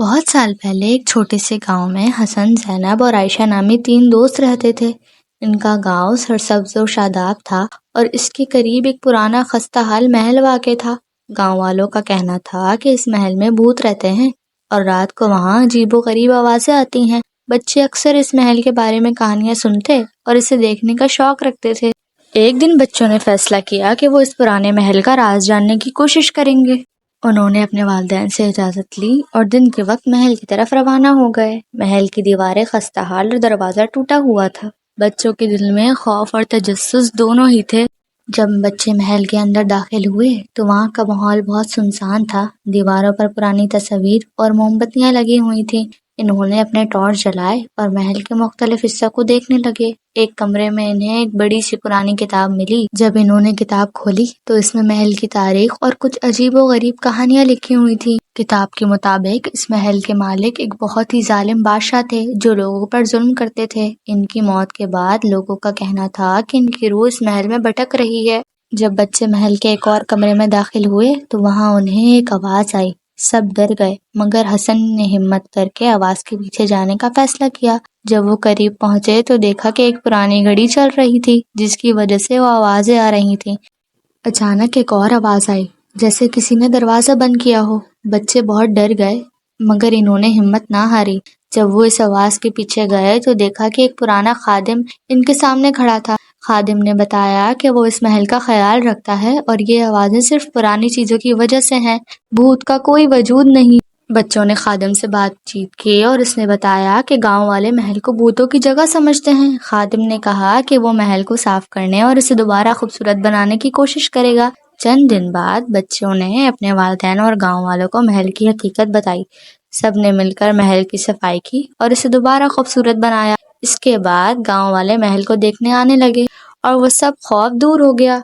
بہت سال پہلے ایک چھوٹے سے گاؤں میں حسن، زینب اور عائشہ نامی 3 دوست رہتے تھے۔ ان کا گاؤں سرسبز و شاداب تھا اور اس کے قریب ایک پرانا خستہ حال محل واقع تھا۔ گاؤں والوں کا کہنا تھا کہ اس محل میں بھوت رہتے ہیں اور رات کو وہاں عجیب و غریب آوازیں آتی ہیں۔ بچے اکثر اس محل کے بارے میں کہانیاں سنتے اور اسے دیکھنے کا شوق رکھتے تھے۔ ایک دن بچوں نے فیصلہ کیا کہ وہ اس پرانے محل کا راز جاننے کی کوشش کریں گے۔ انہوں نے اپنے والدین سے اجازت لی اور دن کے وقت محل کی طرف روانہ ہو گئے۔ محل کی دیواریں خستہ حال اور دروازہ ٹوٹا ہوا تھا۔ بچوں کے دل میں خوف اور تجسس دونوں ہی تھے۔ جب بچے محل کے اندر داخل ہوئے تو وہاں کا ماحول بہت سنسان تھا۔ دیواروں پر پرانی تصاویر اور موم بتیاں لگی ہوئی تھیں۔ انہوں نے اپنے ٹارچ جلائے اور محل کے مختلف حصوں کو دیکھنے لگے۔ ایک کمرے میں انہیں ایک بڑی سی پرانی کتاب ملی۔ جب انہوں نے کتاب کھولی تو اس میں محل کی تاریخ اور کچھ عجیب و غریب کہانیاں لکھی ہوئی تھی۔ کتاب کے مطابق اس محل کے مالک ایک بہت ہی ظالم بادشاہ تھے جو لوگوں پر ظلم کرتے تھے۔ ان کی موت کے بعد لوگوں کا کہنا تھا کہ ان کی روح اس محل میں بھٹک رہی ہے۔ جب بچے محل کے ایک اور کمرے میں داخل ہوئے تو وہاں انہیں ایک آواز آئی۔ سب ڈر گئے مگر حسن نے ہمت کر کے آواز کے پیچھے جانے کا فیصلہ کیا۔ جب وہ قریب پہنچے تو دیکھا کہ ایک پرانی گھڑی چل رہی تھی جس کی وجہ سے وہ آوازیں آ رہی تھیں۔ اچانک ایک اور آواز آئی جیسے کسی نے دروازہ بند کیا ہو۔ بچے بہت ڈر گئے مگر انہوں نے ہمت نہ ہاری۔ جب وہ اس آواز کے پیچھے گئے تو دیکھا کہ ایک پرانا خادم ان کے سامنے کھڑا تھا۔ خادم نے بتایا کہ وہ اس محل کا خیال رکھتا ہے اور یہ آوازیں صرف پرانی چیزوں کی وجہ سے ہیں، بھوت کا کوئی وجود نہیں۔ بچوں نے خادم سے بات چیت کی اور اس نے بتایا کہ گاؤں والے محل کو بھوتوں کی جگہ سمجھتے ہیں۔ خادم نے کہا کہ وہ محل کو صاف کرنے اور اسے دوبارہ خوبصورت بنانے کی کوشش کرے گا۔ چند دن بعد بچوں نے اپنے والدین اور گاؤں والوں کو محل کی حقیقت بتائی۔ سب نے مل کر محل کی صفائی کی اور اسے دوبارہ خوبصورت بنایا۔ اس کے بعد گاؤں والے محل کو دیکھنے آنے لگے اور وہ سب خوف دور ہو گیا۔